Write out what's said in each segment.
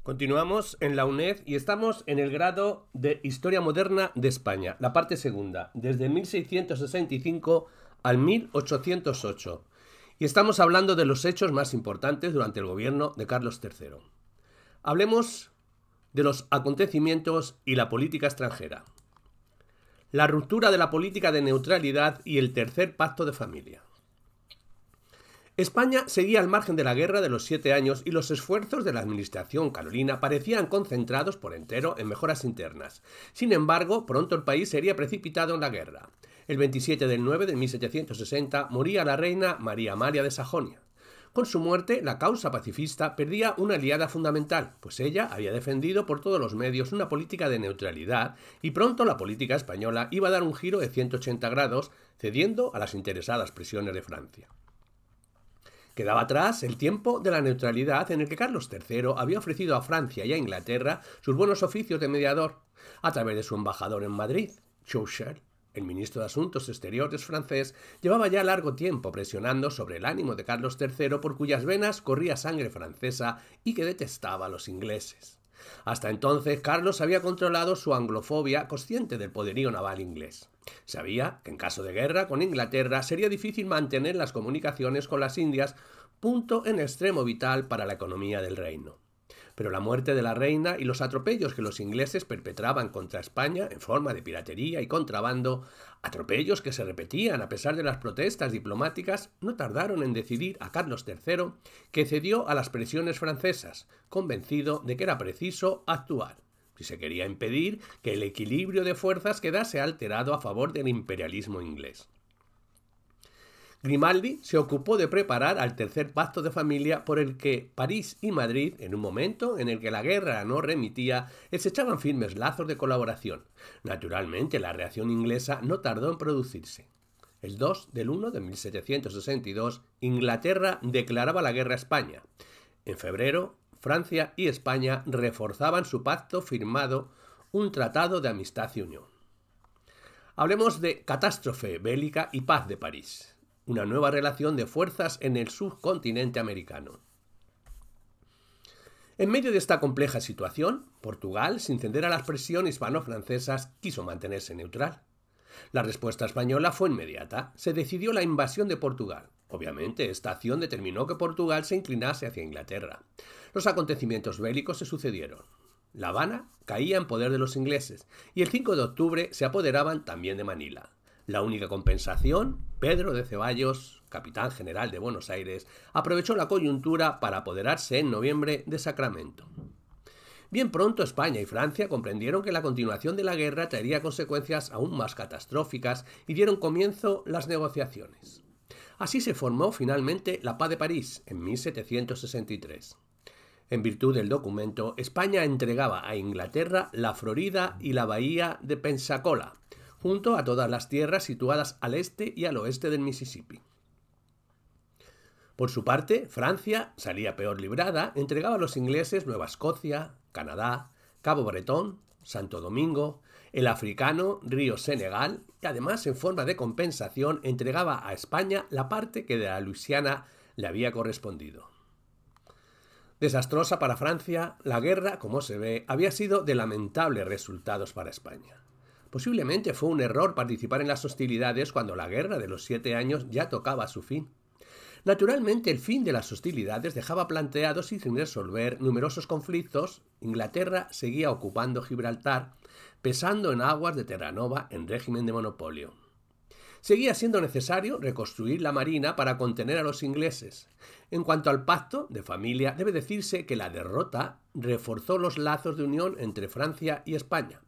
Continuamos en la UNED y estamos en el grado de Historia Moderna de España, la parte segunda, desde 1665 al 1808. Y estamos hablando de los hechos más importantes durante el gobierno de Carlos III. Hablemos de los acontecimientos y la política extranjera. La ruptura de la política de neutralidad y el tercer pacto de familia. España seguía al margen de la Guerra de los 7 años y los esfuerzos de la administración carolina parecían concentrados por entero en mejoras internas. Sin embargo, pronto el país sería precipitado en la guerra. El 27 del 9 de 1760 moría la reina María Amalia de Sajonia. Con su muerte, la causa pacifista perdía una aliada fundamental, pues ella había defendido por todos los medios una política de neutralidad y pronto la política española iba a dar un giro de 180 grados, cediendo a las interesadas presiones de Francia. Quedaba atrás el tiempo de la neutralidad en el que Carlos III había ofrecido a Francia y a Inglaterra sus buenos oficios de mediador, a través de su embajador en Madrid, Chaucer. El ministro de Asuntos Exteriores francés llevaba ya largo tiempo presionando sobre el ánimo de Carlos III, por cuyas venas corría sangre francesa y que detestaba a los ingleses. Hasta entonces, Carlos había controlado su anglofobia, consciente del poderío naval inglés. Sabía que en caso de guerra con Inglaterra sería difícil mantener las comunicaciones con las Indias, punto en extremo vital para la economía del reino. Pero la muerte de la reina y los atropellos que los ingleses perpetraban contra España en forma de piratería y contrabando, atropellos que se repetían a pesar de las protestas diplomáticas, no tardaron en decidir a Carlos III, que cedió a las presiones francesas, convencido de que era preciso actuar, si se quería impedir que el equilibrio de fuerzas quedase alterado a favor del imperialismo inglés. Grimaldi se ocupó de preparar al tercer pacto de familia, por el que París y Madrid, en un momento en el que la guerra no remitía, estrechaban firmes lazos de colaboración. Naturalmente, la reacción inglesa no tardó en producirse. El 2 del 1 de 1762, Inglaterra declaraba la guerra a España. En febrero, Francia y España reforzaban su pacto firmado, un tratado de amistad y unión. Hablemos de catástrofe bélica y paz de París. Una nueva relación de fuerzas en el subcontinente americano. En medio de esta compleja situación, Portugal, sin ceder a las presiones hispano-francesas, quiso mantenerse neutral. La respuesta española fue inmediata. Se decidió la invasión de Portugal. Obviamente, esta acción determinó que Portugal se inclinase hacia Inglaterra. Los acontecimientos bélicos se sucedieron. La Habana caía en poder de los ingleses y el 5 de octubre se apoderaban también de Manila. La única compensación, Pedro de Ceballos, capitán general de Buenos Aires, aprovechó la coyuntura para apoderarse en noviembre de Sacramento. Bien pronto España y Francia comprendieron que la continuación de la guerra traería consecuencias aún más catastróficas y dieron comienzo las negociaciones. Así se formó finalmente la Paz de París en 1763. En virtud del documento, España entregaba a Inglaterra la Florida y la bahía de Pensacola, junto a todas las tierras situadas al este y al oeste del Mississippi. Por su parte, Francia salía peor librada, entregaba a los ingleses Nueva Escocia, Canadá, Cabo Bretón, Santo Domingo, el africano río Senegal y además, en forma de compensación, entregaba a España la parte que de la Luisiana le había correspondido. Desastrosa para Francia, la guerra, como se ve, había sido de lamentables resultados para España. Posiblemente fue un error participar en las hostilidades cuando la guerra de los 7 años ya tocaba a su fin. Naturalmente, el fin de las hostilidades dejaba planteados y sin resolver numerosos conflictos. Inglaterra seguía ocupando Gibraltar, pesando en aguas de Terranova en régimen de monopolio. Seguía siendo necesario reconstruir la marina para contener a los ingleses. En cuanto al pacto de familia, debe decirse que la derrota reforzó los lazos de unión entre Francia y España.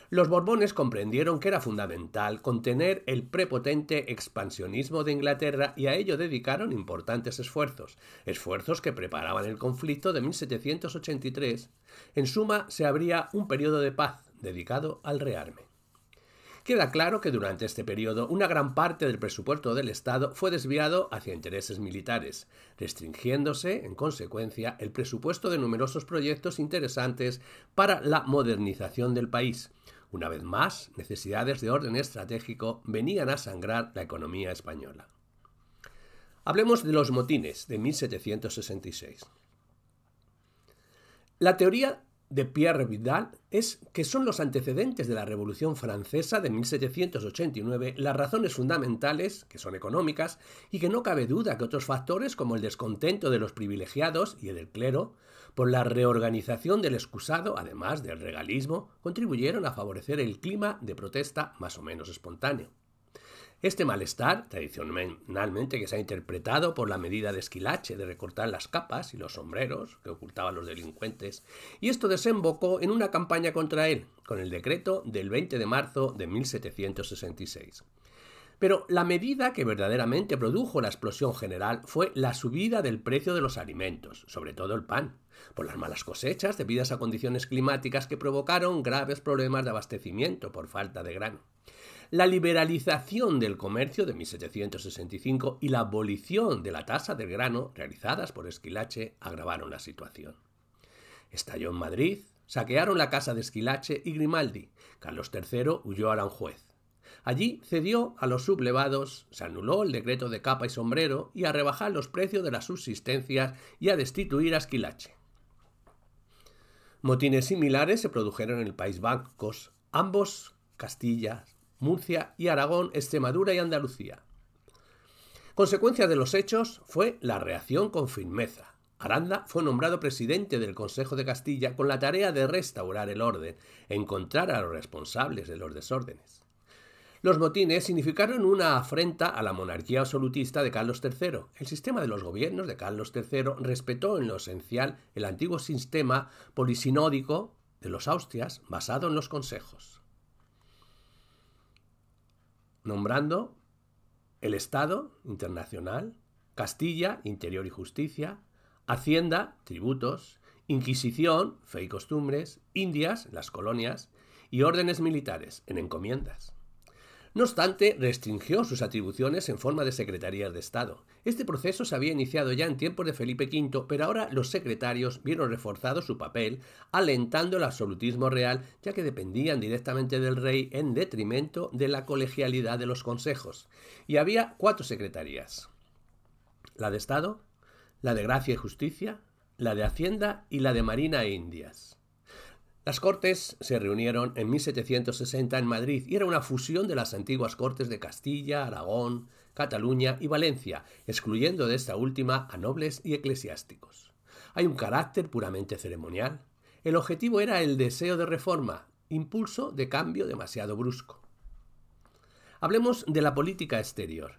Los Borbones comprendieron que era fundamental contener el prepotente expansionismo de Inglaterra y a ello dedicaron importantes esfuerzos que preparaban el conflicto de 1783. En suma, se abría un periodo de paz dedicado al rearme. Queda claro que durante este periodo una gran parte del presupuesto del Estado fue desviado hacia intereses militares, restringiéndose, en consecuencia, el presupuesto de numerosos proyectos interesantes para la modernización del país. Una vez más, necesidades de orden estratégico venían a sangrar la economía española. Hablemos de los motines de 1766. La teoría de Pierre Vidal es que son los antecedentes de la Revolución Francesa de 1789 las razones fundamentales, que son económicas, y que no cabe duda que otros factores como el descontento de los privilegiados y el del clero, por la reorganización del excusado, además del regalismo, contribuyeron a favorecer el clima de protesta más o menos espontáneo. Este malestar, tradicionalmente que se ha interpretado por la medida de Esquilache de recortar las capas y los sombreros que ocultaban los delincuentes, y esto desembocó en una campaña contra él, con el decreto del 20 de marzo de 1766. Pero la medida que verdaderamente produjo la explosión general fue la subida del precio de los alimentos, sobre todo el pan, por las malas cosechas debidas a condiciones climáticas que provocaron graves problemas de abastecimiento por falta de grano. La liberalización del comercio de 1765 y la abolición de la tasa del grano realizadas por Esquilache agravaron la situación. Estalló en Madrid, saquearon la casa de Esquilache y Grimaldi. Carlos III huyó a Aranjuez. Allí cedió a los sublevados, se anuló el decreto de capa y sombrero y a rebajar los precios de las subsistencias y a destituir a Esquilache. Motines similares se produjeron en el País Vasco, ambos Castilla, Murcia y Aragón, Extremadura y Andalucía. Consecuencia de los hechos fue la reacción con firmeza. Aranda fue nombrado presidente del Consejo de Castilla con la tarea de restaurar el orden, encontrar a los responsables de los desórdenes. Los motines significaron una afrenta a la monarquía absolutista de Carlos III. El sistema de los gobiernos de Carlos III respetó en lo esencial el antiguo sistema polisinódico de los Austrias basado en los consejos, nombrando el Estado internacional, Castilla, interior y justicia, Hacienda, tributos, Inquisición, fe y costumbres, Indias, las colonias, y órdenes militares, en encomiendas. No obstante, restringió sus atribuciones en forma de secretarías de Estado. Este proceso se había iniciado ya en tiempos de Felipe V, pero ahora los secretarios vieron reforzado su papel, alentando el absolutismo real, ya que dependían directamente del rey en detrimento de la colegialidad de los consejos. Y había 4 secretarías: la de Estado, la de Gracia y Justicia, la de Hacienda y la de Marina e Indias. Las Cortes se reunieron en 1760 en Madrid y era una fusión de las antiguas Cortes de Castilla, Aragón, Cataluña y Valencia, excluyendo de esta última a nobles y eclesiásticos. Hay un carácter puramente ceremonial. El objetivo era el deseo de reforma, impulso de cambio demasiado brusco. Hablemos de la política exterior.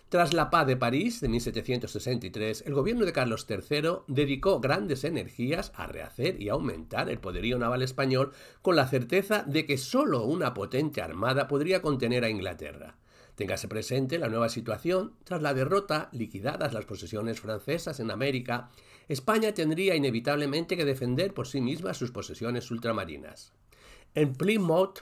Tras la Paz de París de 1763, el gobierno de Carlos III dedicó grandes energías a rehacer y aumentar el poderío naval español con la certeza de que solo una potente armada podría contener a Inglaterra. Téngase presente la nueva situación: tras la derrota, liquidadas las posesiones francesas en América, España tendría inevitablemente que defender por sí misma sus posesiones ultramarinas. En Plymouth,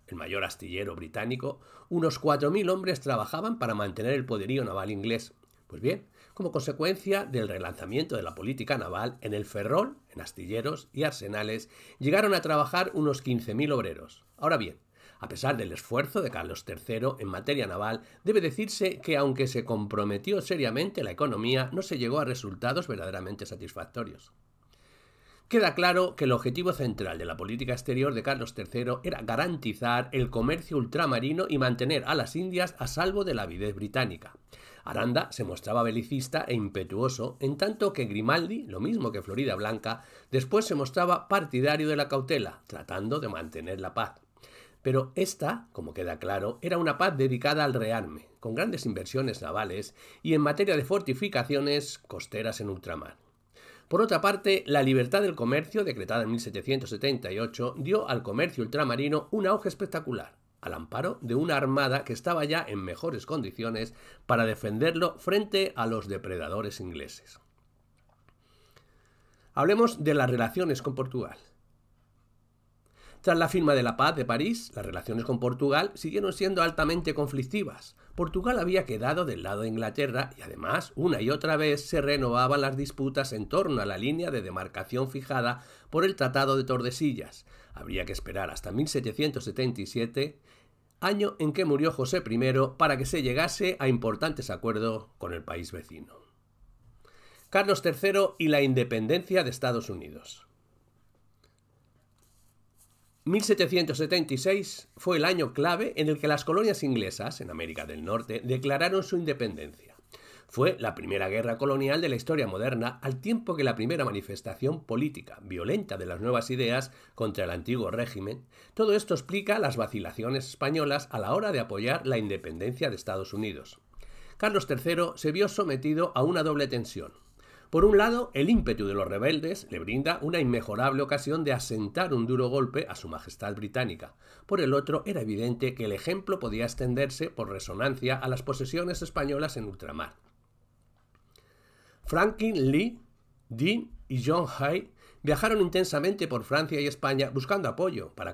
el mayor astillero británico, unos 4.000 hombres trabajaban para mantener el poderío naval inglés. Pues bien, como consecuencia del relanzamiento de la política naval, en el Ferrol, en astilleros y arsenales, llegaron a trabajar unos 15.000 obreros. Ahora bien, a pesar del esfuerzo de Carlos III en materia naval, debe decirse que aunque se comprometió seriamente la economía, no se llegó a resultados verdaderamente satisfactorios. Queda claro que el objetivo central de la política exterior de Carlos III era garantizar el comercio ultramarino y mantener a las Indias a salvo de la avidez británica. Aranda se mostraba belicista e impetuoso, en tanto que Grimaldi, lo mismo que Floridablanca, después se mostraba partidario de la cautela, tratando de mantener la paz. Pero esta, como queda claro, era una paz dedicada al rearme, con grandes inversiones navales y en materia de fortificaciones costeras en ultramar. Por otra parte, la libertad del comercio, decretada en 1778, dio al comercio ultramarino un auge espectacular, al amparo de una armada que estaba ya en mejores condiciones para defenderlo frente a los depredadores ingleses. Hablemos de las relaciones con Portugal. Tras la firma de la Paz de París, las relaciones con Portugal siguieron siendo altamente conflictivas. Portugal había quedado del lado de Inglaterra y además una y otra vez se renovaban las disputas en torno a la línea de demarcación fijada por el Tratado de Tordesillas. Habría que esperar hasta 1777, año en que murió José I, para que se llegase a importantes acuerdos con el país vecino. Carlos III y la independencia de Estados Unidos. 1776 fue el año clave en el que las colonias inglesas en América del Norte declararon su independencia. Fue la primera guerra colonial de la historia moderna, al tiempo que la primera manifestación política violenta de las nuevas ideas contra el antiguo régimen. Todo esto explica las vacilaciones españolas a la hora de apoyar la independencia de Estados Unidos. Carlos III se vio sometido a una doble tensión. Por un lado, el ímpetu de los rebeldes le brinda una inmejorable ocasión de asentar un duro golpe a su majestad británica. Por el otro, era evidente que el ejemplo podía extenderse por resonancia a las posesiones españolas en ultramar. Franklin Lee, Dean y John Hay viajaron intensamente por Francia y España buscando apoyo para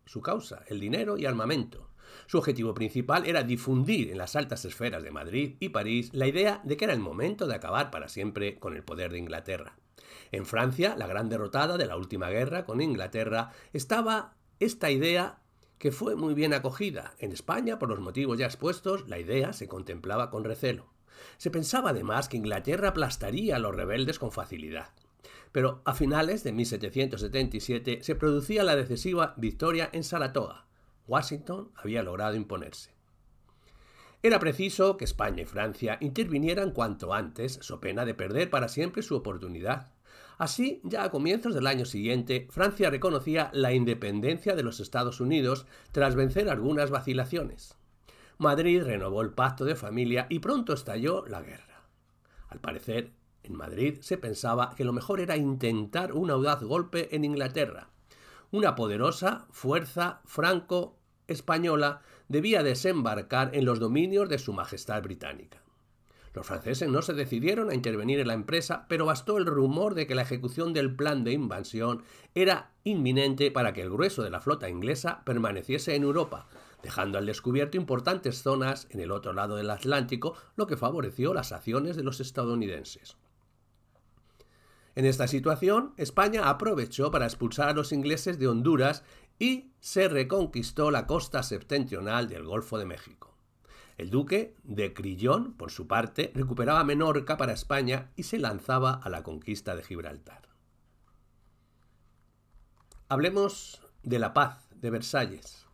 su causa, el dinero y armamento. Su objetivo principal era difundir en las altas esferas de Madrid y París la idea de que era el momento de acabar para siempre con el poder de Inglaterra. En Francia, la gran derrotada de la última guerra con Inglaterra, estaba esta idea que fue muy bien acogida. En España, por los motivos ya expuestos, la idea se contemplaba con recelo. Se pensaba además que Inglaterra aplastaría a los rebeldes con facilidad. Pero a finales de 1777 se producía la decisiva victoria en Saratoga. Washington había logrado imponerse. Era preciso que España y Francia intervinieran cuanto antes, so pena de perder para siempre su oportunidad. Así, ya a comienzos del año siguiente, Francia reconocía la independencia de los Estados Unidos tras vencer algunas vacilaciones. Madrid renovó el pacto de familia y pronto estalló la guerra. Al parecer, en Madrid se pensaba que lo mejor era intentar un audaz golpe en Inglaterra. Una poderosa fuerza franco-española debía desembarcar en los dominios de su majestad británica. Los franceses no se decidieron a intervenir en la empresa, pero bastó el rumor de que la ejecución del plan de invasión era inminente para que el grueso de la flota inglesa permaneciese en Europa, dejando al descubierto importantes zonas en el otro lado del Atlántico, lo que favoreció las acciones de los estadounidenses. En esta situación, España aprovechó para expulsar a los ingleses de Honduras y se reconquistó la costa septentrional del Golfo de México. El duque de Crillon, por su parte, recuperaba Menorca para España y se lanzaba a la conquista de Gibraltar. Hablemos de la paz de Versalles.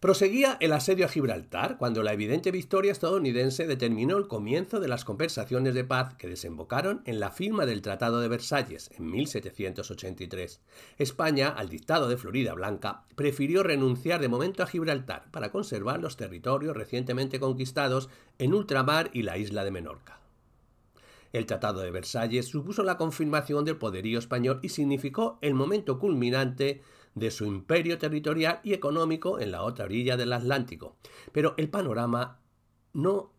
Proseguía el asedio a Gibraltar cuando la evidente victoria estadounidense determinó el comienzo de las conversaciones de paz que desembocaron en la firma del Tratado de Versalles en 1783. España, al dictado de Floridablanca, prefirió renunciar de momento a Gibraltar para conservar los territorios recientemente conquistados en ultramar y la isla de Menorca. El Tratado de Versalles supuso la confirmación del poderío español y significó el momento culminante de su imperio territorial y económico en la otra orilla del Atlántico. Pero el panorama no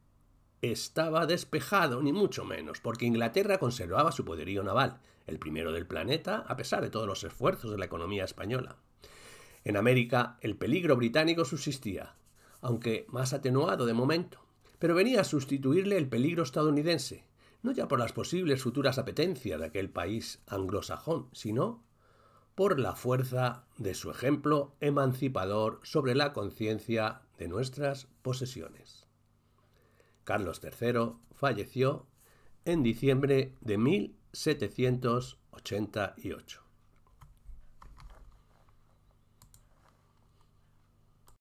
estaba despejado, ni mucho menos, porque Inglaterra conservaba su poderío naval, el primero del planeta, a pesar de todos los esfuerzos de la economía española. En América, el peligro británico subsistía, aunque más atenuado de momento, pero venía a sustituirle el peligro estadounidense, no ya por las posibles futuras apetencias de aquel país anglosajón, sino por la fuerza de su ejemplo emancipador sobre la conciencia de nuestras posesiones. Carlos III falleció en diciembre de 1788.